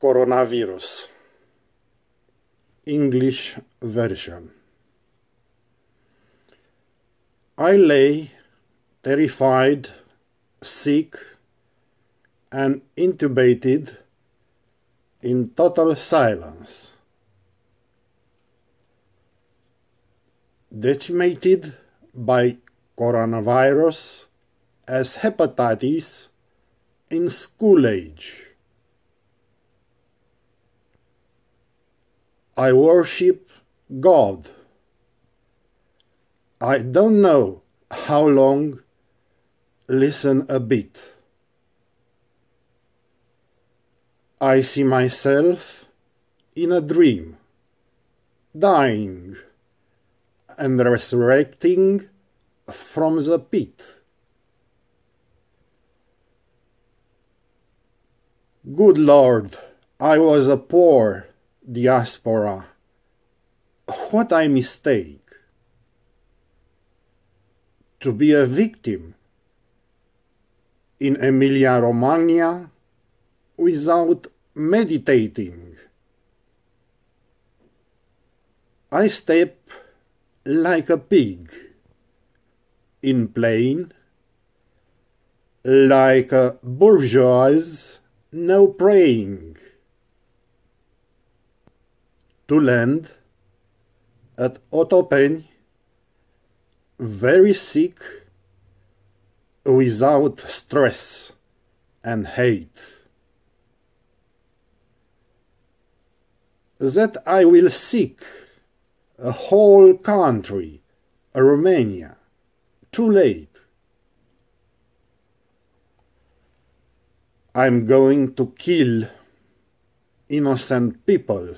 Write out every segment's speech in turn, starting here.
Coronavirus. English version. I lay terrified, sick, and intubated in total silence, decimated by coronavirus as hepatitis in school age. I worship God. I don't know how long. Listen a bit. I see myself in a dream, dying and resurrecting from the pit. Good Lord, I was a poor diaspora. What a mistake. To be a victim in Emilia-Romagna without meditating. I step like a pig in plane, like a bourgeois no praying, to land at Otopeni, very sick, without stress and hate. That I will seek a whole country, Romania, too late. I'm going to kill innocent people.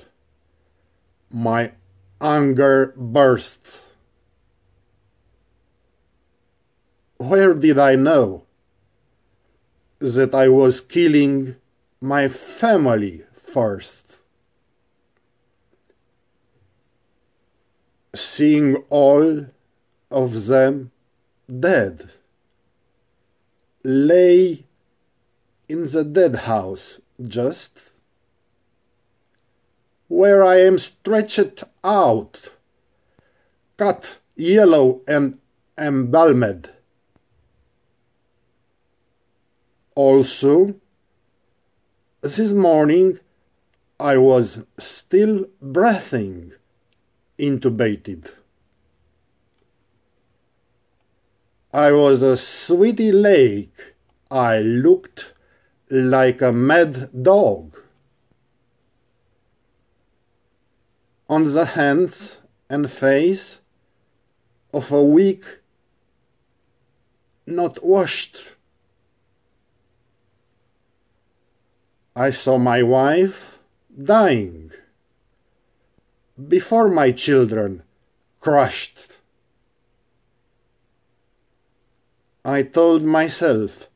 My anger bursts. Where did I know that I was killing my family first? Seeing all of them dead, lay in the dead house just where I am stretched out, cut yellow and embalmed. Also, this morning I was still breathing, intubated. I was a sweaty lake. I looked like a mad dog. On the hands and face of a weak, not washed. I saw my wife dying before my children crushed. I told myself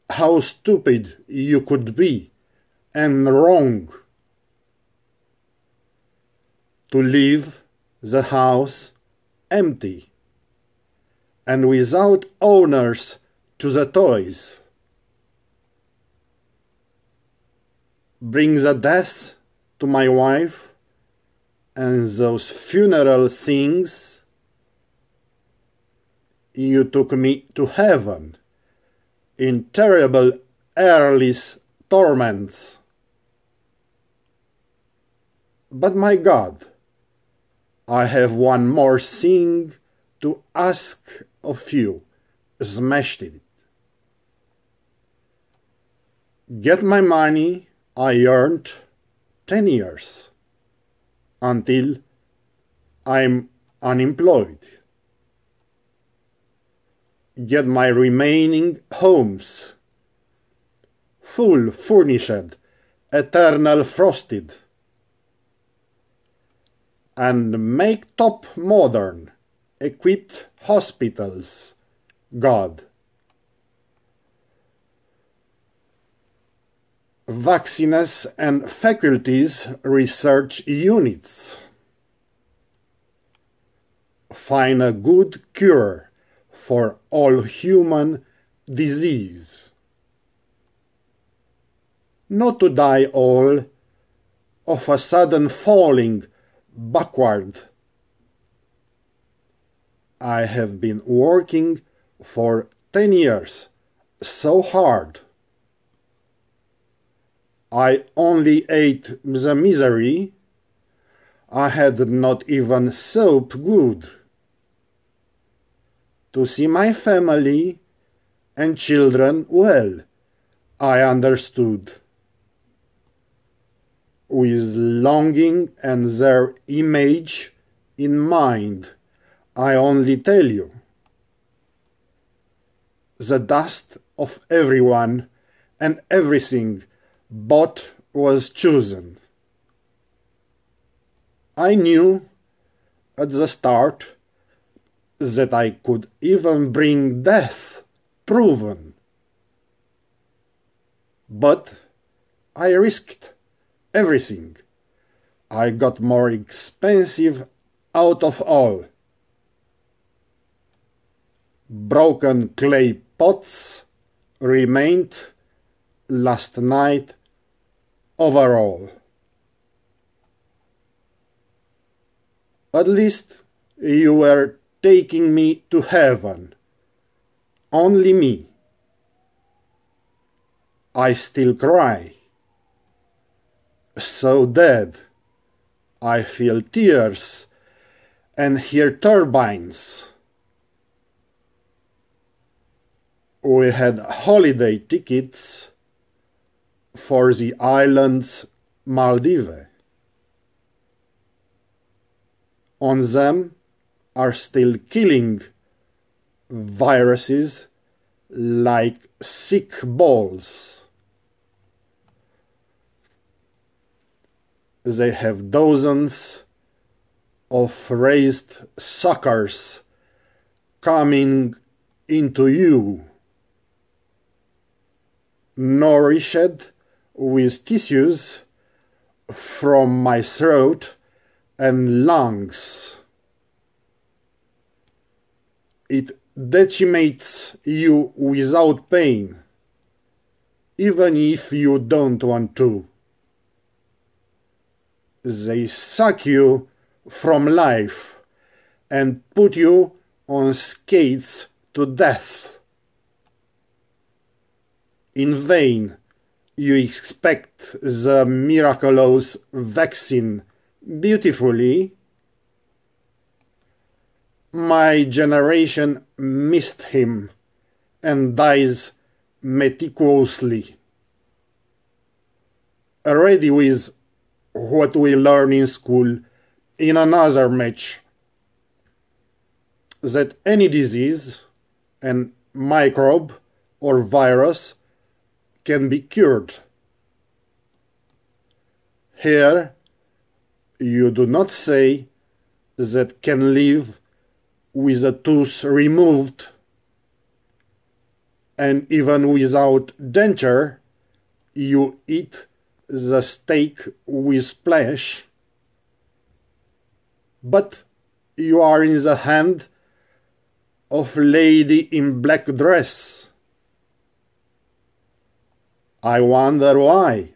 how stupid you could be and wrong to leave the house empty and without owners to the toys. Bring the death to my wife and those funeral things. You took me to heaven in terrible airless torments. But my God, I have one more thing to ask of you. Smashed it. Get my money I earned 10 years until I'm unemployed. Get my remaining homes, full furnished, eternal frosted, and make top modern, equipped hospitals, God. Vaccines and faculties research units. Find a good cure for all human disease. not to die all of a sudden falling backward. I have been working for 10 years so hard. I only ate the misery. I had not even soap good. To see my family and children well, I understood. With longing and their image in mind, I only tell you. The dust of everyone and everything bought was chosen. I knew at the start that I could even bring death proven. But I risked everything. I got more expensive out of all. Broken clay pots remained last night overall. At least you were taking me to heaven. Only me. I still cry. So dead. I feel tears and hear turbines. We had holiday tickets for the islands Maldives. On them are still killing viruses like sick balls. They have dozens of raised suckers coming into you, nourished with tissues from my throat and lungs. It decimates you without pain, even if you don't want to. They suck you from life and put you on skates to death. In vain you expect the miraculous vaccine beautifully. My generation missed him and dies meticulously, ready with what we learn in school in another match, that any disease and microbe or virus can be cured. Here you do not say that can live with a tooth removed, and even without denture you eat the steak with flesh, but you are in the hand of lady in black dress. I wonder why,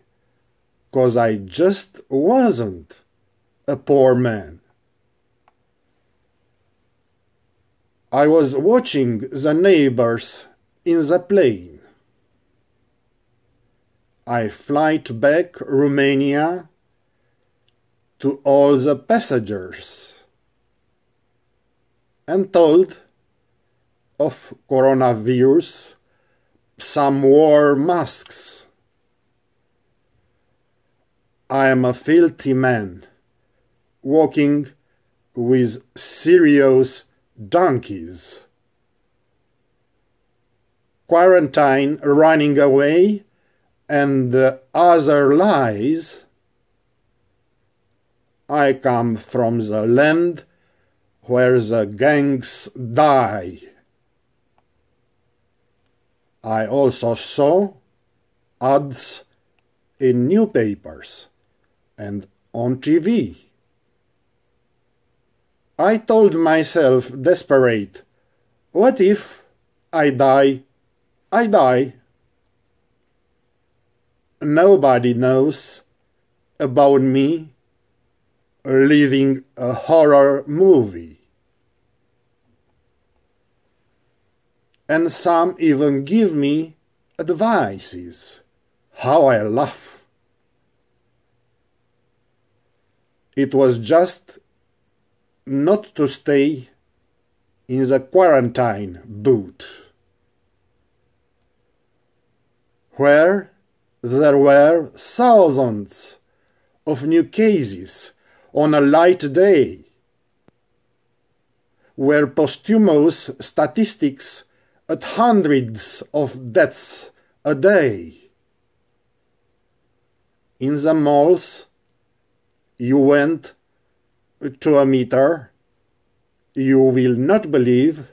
'cause I just wasn't a poor man. I was watching the neighbors in the plane. I flight back Romania to all the passengers and told of coronavirus. Some wore masks. I am a filthy man, walking with serious donkeys. Quarantine running away and the other lies. I come from the land where the gangs die. I also saw ads in newspapers and on TV. I told myself, desperate, what if I die? I die. nobody knows about me living a horror movie. And some even give me advices. How I laugh. It was just not to stay in the quarantine booth, where there were thousands of new cases on a light day, where posthumous statistics at hundreds of deaths a day. In the malls, you went to a meter, you will not believe,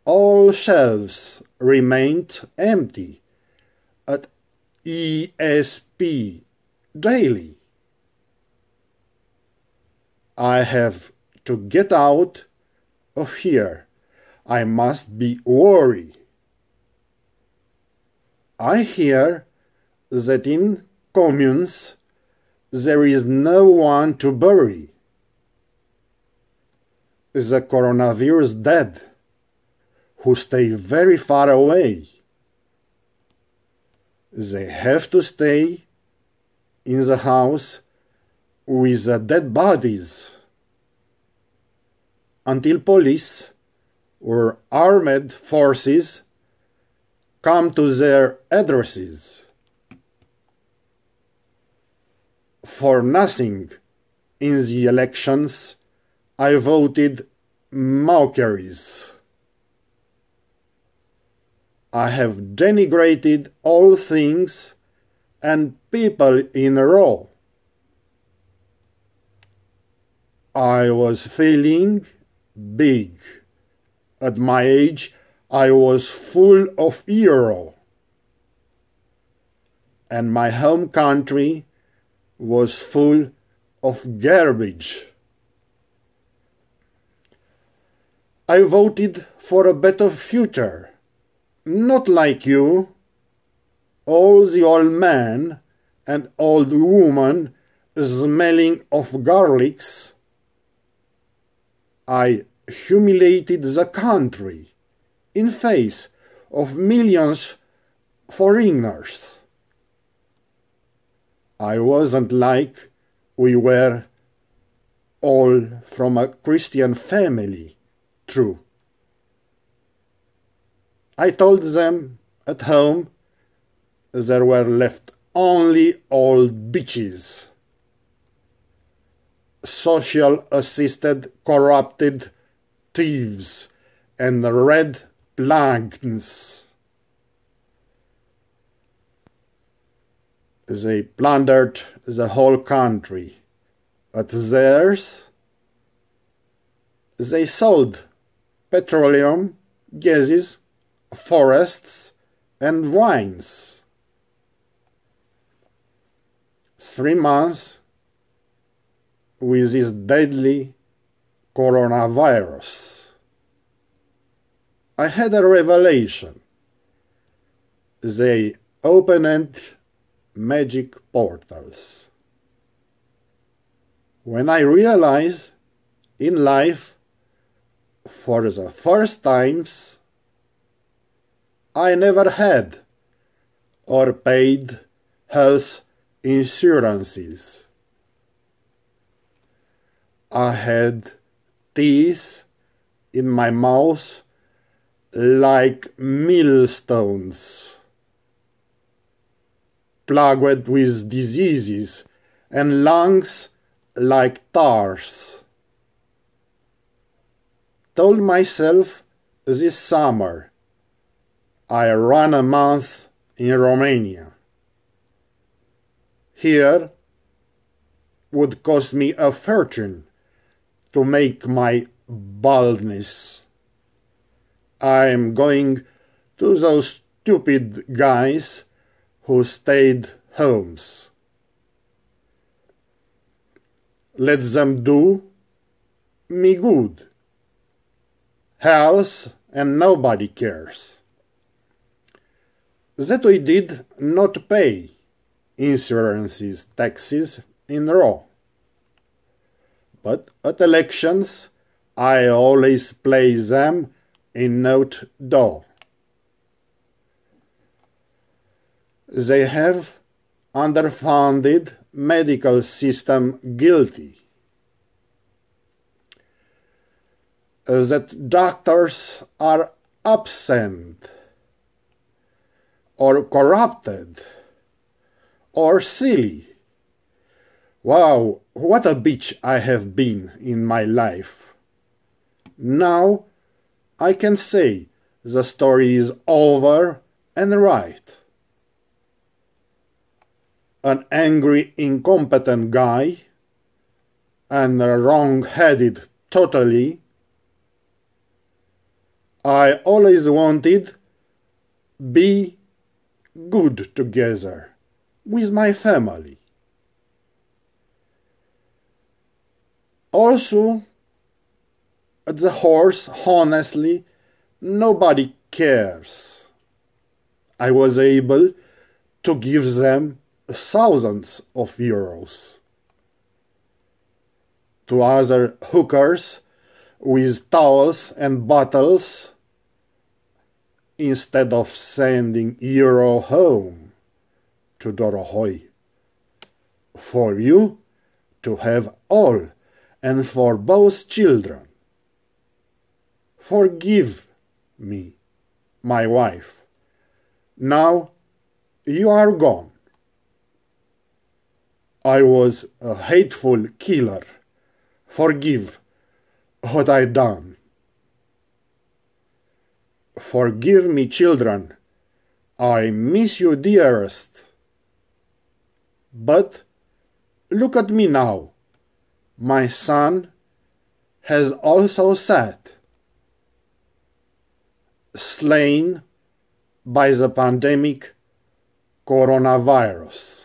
all shelves remained empty at ESP daily. I have to get out of here. I must be worried. I hear that in communes there is no one to bury. The coronavirus dead, who stay very far away. They have to stay in the house with the dead bodies until police or armed forces come to their addresses. For nothing in the elections I voted mockeries. I have denigrated all things and people in a row. I was feeling big. At my age, I was full of hero. And my home country was full of garbage. I voted for a better future, not like you, all the old men and old women smelling of garlics. I humiliated the country in face of millions foreigners. I wasn't like we were all from a Christian family, true. I told them at home there were left only old bitches, social-assisted, corrupted thieves and red planks. They plundered the whole country. At theirs, they sold petroleum, gases, forests, and wines. 3 months with this deadly coronavirus. I had a revelation. They opened magic portals. When I realized in life, for the first times, I never had or paid health insurances. I had teeth in my mouth like millstones, plagued with diseases, and lungs like tars. Told myself this summer I ran a month in Romania. Here would cost me a fortune to make my baldness. I am going to those stupid guys who stayed homes. Let them do me good. Health and nobody cares. that we did not pay insurances taxes in raw. But at elections, I always play them in note do. They have underfunded medical system guilty. That doctors are absent, or corrupted, or silly. Wow, what a bitch I have been in my life. Now I can say the story is over and right. An angry, incompetent guy, and wrong-headed totally. I always wanted be good together with my family. Also, at the horse, honestly, nobody cares. I was able to give them thousands of euros. To other hookers with towels and bottles, instead of sending euro home to Dorohoi. For you to have all, and for both children. Forgive me, my wife. Now you are gone. I was a hateful killer. Forgive what I done. Forgive me, children. I miss you dearest. But look at me now. My son has also sat, slain by the pandemic coronavirus.